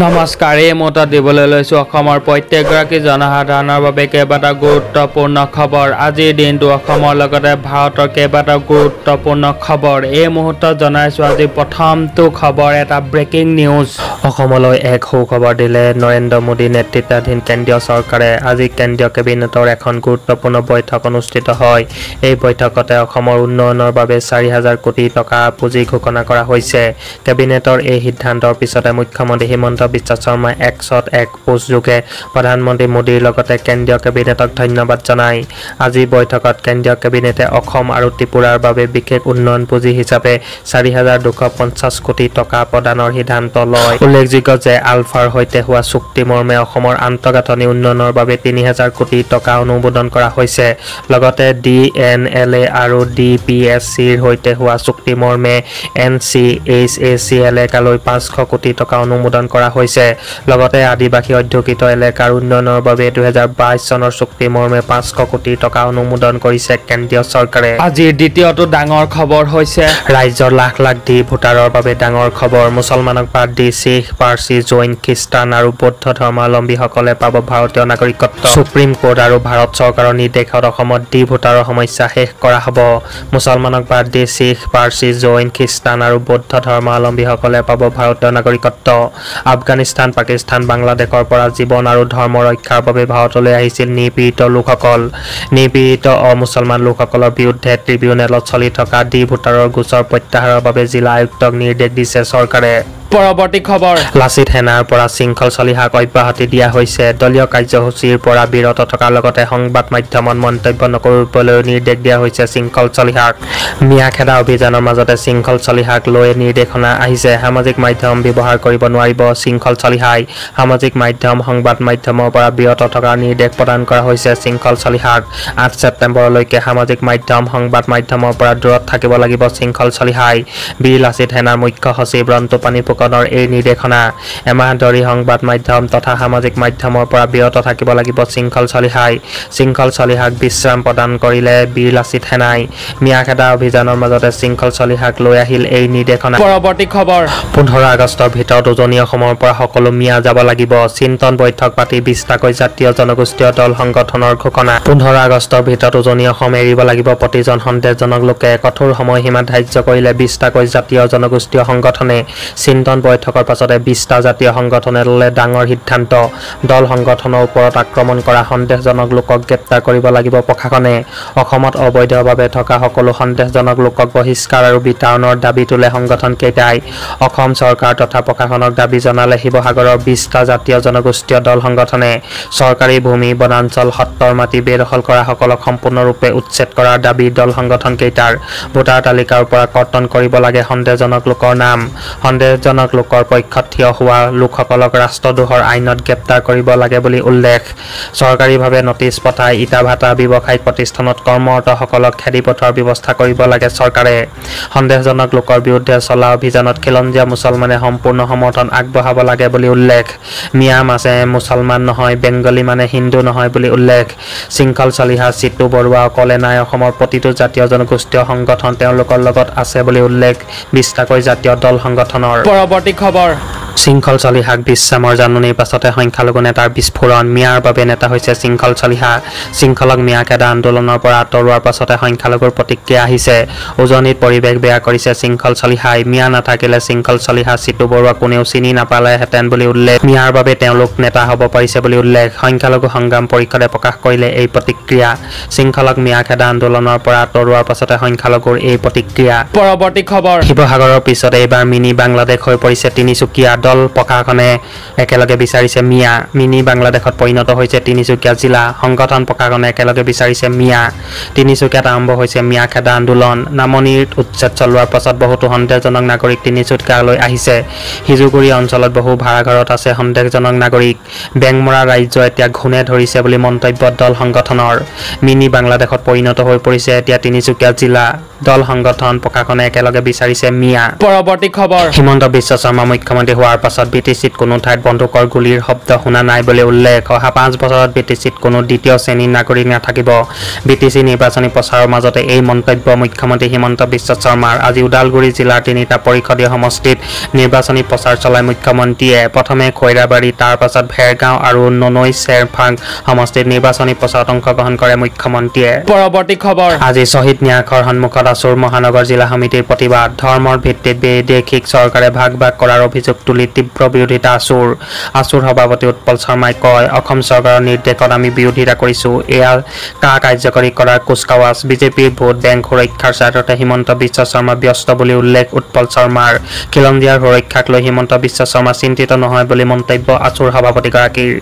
নমস্কাৰ এই মুহূৰ্তত দিবলৈ লৈছোঁ অসমৰ প্ৰত্যেকগৰাকী জনসাধাৰণৰ বাবে কেইবাটাও গুৰুত্বপূৰ্ণ খবৰ। আজিৰ দিনটো অসমৰ লগতে ভাৰতৰ কেইবাটাও গুৰুত্বপূৰ্ণ খবৰ এই মুহূৰ্তত জনাইছোঁ। আজি প্ৰথমটো খবৰ এটা ব্ৰেকিং নিউজ। অসমলৈ এক সুখবৰ দিলে নৰেন্দ্ৰ মোদী নেতৃত্বাধীন কেন্দ্ৰীয় চৰকাৰে। আজি কেন্দ্ৰীয় কেবিনেটৰ এখন গুৰুত্বপূৰ্ণ বৈঠক অনুষ্ঠিত হয়। এই বৈঠকতে অসমৰ উন্নয়নৰ বাবে 4,000 কোটি টকা পুঁজি ঘোষণা কৰা হৈছে। কেবিনেটৰ এই সিদ্ধান্তৰ পিছতে মুখ্যমন্ত্ৰী হিমন্ত বিশ্ব শৰ্মাই এক্সত এক পোষ্টযোগে প্ৰধানমন্ত্ৰী মোদীৰ লগতে কেন্দ্ৰীয় কেবিনেটক ধন্যবাদ জনায়। আজি বৈঠকত কেন্দ্ৰীয় কেবিনেটে অসম আৰু ত্ৰিপুৰাৰ বাবে বিশেষ উন্নয়ন পুঁজি হিচাপে 4,250 কোটি টকা প্ৰদানৰ সিদ্ধান্ত লয়। উল্লেখযোগ্য যে আলফাৰ সৈতে হোৱা চুক্তি মৰ্মে অসমৰ আন্তঃগাঁথনি উন্নয়নৰ বাবে 3,000 কোটি টকা অনুমোদন কৰা হৈছে। লগতে DNLA আৰু DPSCৰ সৈতে হোৱা চুক্তি মৰ্মে NCHACL একালৈ 500 কোটি টকা অনুমোদন কৰা হৈছে। লগতে আদিবাসী অধ্যুষিত এলেকাৰ উন্নয়নৰ বাবে 2022 চনৰ চুক্তি মৰ্মে 500 কোটি টকা অনুমোদন কৰিছে কেন্দ্ৰীয় চৰকাৰে। আজিৰ দ্বিতীয়টো ডাঙৰ খবৰ হৈছে ৰাজ্যৰ লাখ লাখ দি ভোটাৰৰ বাবে ডাঙৰ খবৰ। মুছলমানক বাদ দি শিখ, পাৰ্চী, জৈন, খ্ৰীষ্টান আৰু বৌদ্ধ ধৰ্মাৱলম্বীসকলে পাব ভাৰতীয় নাগৰিকত্ব। সুপ্ৰিম কোৰ্ট আৰু ভাৰত চৰকাৰৰ নিৰ্দেশত অসমত দি ভোটাৰৰ সমস্যা শেষ কৰা হ'ব। মুছলমানক বাদ দি শিখ, পাৰ্চী, জৈন, খ্ৰীষ্টান আৰু বৌদ্ধ ধৰ্মাৱলম্বীসকলে পাব ভাৰতীয় নাগৰিকত্ব। আফগানিস্তান, পাকিস্তান, বাংলাদেশৰ পৰা জীৱন আৰু ধৰ্ম ৰক্ষাৰ বাবে ভাৰতলৈ আহিছিল নিপীড়িত লোকসকল। নিপীড়িত অমুছলমান লোকসকলৰ বিৰুদ্ধে ট্ৰিবিউনেলত চলি থকা দি ভোটাৰৰ গোচৰ প্ৰত্যাহাৰৰ বাবে জিলা আয়ুক্তক নিৰ্দেশ দিছে চৰকাৰে। পৰৱৰ্তী খবৰ লাচিত সেনাৰ পৰা শৃংখল চলিহাক অব্যাহতি দিয়া হৈছে। দলীয় কাৰ্যসূচীৰ পৰা বিৰত থকাৰ লগতে সংবাদ মাধ্যমত মন্তব্য নকৰিবলৈ নিৰ্দেশ দিয়া হৈছে শৃংখল চলিহাক। মিয়াখেদা অভিযানৰ মাজতে শৃংখল চলিহাক লৈ নিৰ্দেশনা আহিছে। সামাজিক মাধ্যম ব্যৱহাৰ কৰিব নোৱাৰিব শৃংখল চলিহাই। সামাজিক মাধ্যম সংবাদ মাধ্যমৰ পৰা বিৰত থকাৰ নিৰ্দেশ প্ৰদান কৰা হৈছে শৃংখল চলিহাক। 8 ছেপ্টেম্বৰলৈকে সামাজিক মাধ্যম সংবাদ মাধ্যমৰ পৰা দূৰত থাকিব লাগিব শৃংখল চলিহাই। বীৰ লাচিত সেনাৰ মুখ্য সচিব ৰন্তু পানী এই নিৰ্দেশনা। এমাহ ধৰি সংবাদ মাধ্যম তথা সামাজিক মাধ্যমৰ পৰা বিৰত থাকিব লাগিব শৃংখল চলিহাই। শৃংখল চলিহাক বিশ্ৰাম প্ৰদান কৰিলে বীৰ লাচিত সেনাই। মিয়াখেদা অভিযানৰ মাজতে শৃংখল চলিহাক লৈ আহিল এই নিৰ্দেশনা। পৰৱৰ্তী খবৰ 15 আগষ্টৰ ভিতৰত উজনি অসমৰ পৰা সকলো মিয়া যাব লাগিব। চিন্তন বৈঠক পাতি 20টাকৈ জাতীয় জনগোষ্ঠীয় দল সংগঠনৰ ঘোষণা। 15 আগষ্টৰ ভিতৰত উজনি অসম এৰিব লাগিব প্ৰতিজন সন্দেহজনক লোকে। কঠোৰ সময়সীমা ধাৰ্য কৰিলে 20টাকৈ জাতীয় জনগোষ্ঠীয় সংগঠনে। চিন্তন বৈঠকৰ পাছতে 20টা জাতীয় সংগঠনে ল'লে ডাঙৰ সিদ্ধান্ত। দল সংগঠনৰ ওপৰত আক্ৰমণ কৰা সন্দেহজনক লোকক গ্ৰেপ্তাৰ কৰিব লাগিব প্ৰশাসনে। অসমত অবৈধভাৱে থকা সকলো সন্দেহজনক লোকক বহিষ্কাৰ আৰু বিতাড়নৰ দাবী তোলে সংগঠনকেইটাই। অসম চৰকাৰ তথা প্ৰশাসনক দাবী জনালে শিৱসাগৰৰ 20টা জাতীয় জনগোষ্ঠীয় দল সংগঠনে। চৰকাৰী ভূমি, বনাঞ্চল, সত্ৰৰ মাটি বেদখল কৰা সকলক সম্পূৰ্ণৰূপে উচ্ছেদ কৰাৰ দাবী দল সংগঠনকেইটাৰ। ভোটাৰ তালিকাৰ পৰা কৰ্তন কৰিব লাগে সন্দেহজনক লোকৰ নাম। সন্দেহজনক লোকৰ পক্ষত থিয় হোৱা লোকসকলক ৰাষ্ট্ৰদ্ৰোহৰ আইনত গ্ৰেপ্তাৰ কৰিব লাগে বুলি উল্লেখ। চৰকাৰীভাৱে নটিচ পঠাই ইটা ভাটা ব্যৱসায়িক প্ৰতিষ্ঠানত কৰ্মৰতসকলক খেদি পঠোৱাৰ ব্যৱস্থা কৰিব লাগে চৰকাৰে। সন্দেহজনক লোকৰ বিৰুদ্ধে চলা অভিযানত খিলঞ্জীয়া মুছলমানে সম্পূৰ্ণ সমৰ্থন আগবঢ়াব লাগে বুলি উল্লেখ। মিয়া মানে মুছলমান নহয়, বেংগলী মানে হিন্দু নহয় বুলি উল্লেখ। শৃংখল চলিহা, চিতু বৰুৱা অকলে নাই। অসমৰ প্ৰতিটো জাতীয় জনগোষ্ঠীয় সংগঠন তেওঁলোকৰ লগত আছে বুলি উল্লেখ 20টাকৈ জাতীয় দল সংগঠনৰ। পৰৱৰ্তী খবৰ শৃংখল চলিহাক বিশ্ৰামৰ জাননীৰ পাছতে সংখ্যালঘু নেতাৰ বিস্ফোৰণ। মিয়াৰ বাবে নেতা হৈছে শৃংখল চলিহা। শৃংখলক মিয়াখেদা আন্দোলনৰ পৰা আঁতৰোৱাৰ পাছতে সংখ্যালঘুৰ প্ৰতিক্ৰিয়া আহিছে। উজনিত পৰিৱেশ বেয়া কৰিছে শৃংখল চলিহাই। মিয়া নাথাকিলে শৃংখল চলিহা, চিতু বৰুৱা কোনেও চিনি নাপালেহেঁতেন বুলি উল্লেখ। মিয়াৰ বাবে তেওঁলোক নেতা হ'ব পাৰিছে বুলি উল্লেখ। সংখ্যালঘু সংগ্ৰাম পৰিষদে প্ৰকাশ কৰিলে এই প্ৰতিক্ৰিয়া। শৃংখলক মিয়াখেদা আন্দোলনৰ পৰা আঁতৰোৱাৰ পাছতে সংখ্যালঘুৰ এই প্ৰতিক্ৰিয়া। পৰৱৰ্তী খবৰ শিৱসাগৰৰ পিছত এইবাৰ মিনি বাংলাদেশ হৈ পৰিছে তিনিচুকীয়া। দল প্ৰশাসনে একেলগে বিচাৰিছে মিয়া। মিনি বাংলাদেশত পৰিণত হৈছে তিনিচুকীয়া জিলা। সংগঠন প্ৰশাসনে একেলগে বিচাৰিছে মিয়া। তিনিচুকীয়াত আৰম্ভ হৈছে মিয়াখেদা আন্দোলন। নামনিৰ উচ্ছেদ চলোৱাৰ পাছত বহুতো সন্দেহজনক নাগৰিক তিনিচুকীয়ালৈ আহিছে। সিজুগুৰি অঞ্চলত বহু ভাড়াঘৰত আছে সন্দেহজনক নাগৰিক। বেংমৰা ৰাজ্য এতিয়া ঘূণে ধৰিছে বুলি মন্তব্য দল সংগঠনৰ। মিনি বাংলাদেশত পৰিণত হৈ পৰিছে এতিয়া তিনিচুকীয়া জিলা। দল সংগঠন প্ৰশাসনে একেলগে বিচাৰিছে মিয়া। পৰৱৰ্তী খবৰ হিমন্ত বিশ্ব শৰ্মা মুখ্যমন্ত্ৰী হোৱাৰ পাছত BTCত কোনো ঠাইত বন্দুকৰ গুলীৰ শব্দ শুনা নাই বুলি উল্লেখ। অহা 5 বছৰত BTCত কোনো দ্বিতীয় শ্ৰেণীৰ নাগৰিক নাথাকিব। BTC নিৰ্বাচনী প্ৰচাৰৰ মাজতে এই মন্তব্য মুখ্যমন্ত্ৰী হিমন্ত বিশ্ব শৰ্মাৰ। আজি ওদালগুৰি জিলাৰ 3টা পৰিষদীয় সমষ্টিত নিৰ্বাচনী প্ৰচাৰ চলাই মুখ্যমন্ত্ৰীয়ে প্ৰথমে খৈৰাবাৰী, তাৰ পাছত ভেৰগাঁও আৰু ননৈ চেৰফাং সমষ্টিত নিৰ্বাচনী প্ৰচাৰত অংশগ্ৰহণ কৰে মুখ্যমন্ত্ৰীয়ে। পৰৱৰ্তী খবৰ আজি শ্বহীদ ন্যায়াধীশৰ সন্মুখত আছুৰ মহানগৰ জিলা সমিতিৰ প্ৰতিবাদ। ধৰ্মৰ ভিত্তিত বৈদেশিক চৰকাৰে ভাগ কৰাৰ অভিযোগ তুলি তীব্ৰ বিৰোধিতা আছুৰ সভাপতি উৎপল শৰ্মাই কয়, অসম চৰকাৰৰ নিৰ্দেশত আমি বিৰোধিতা কৰিছোঁ। এয়া কাৰ্যকৰী কৰাৰ কুচকাৱাজ। বিজেপিৰ ভোট বেংক সুৰক্ষাৰ স্বাৰ্থতে হিমন্ত বিশ্ব শৰ্মা ব্যস্ত বুলি উল্লেখ উৎপল শৰ্মাৰ। খিলঞ্জীয়াৰ সুৰক্ষাক লৈ হিমন্ত বিশ্ব শৰ্মা চিন্তিত নহয় বুলি মন্তব্য আছুৰ সভাপতিগৰাকীৰ।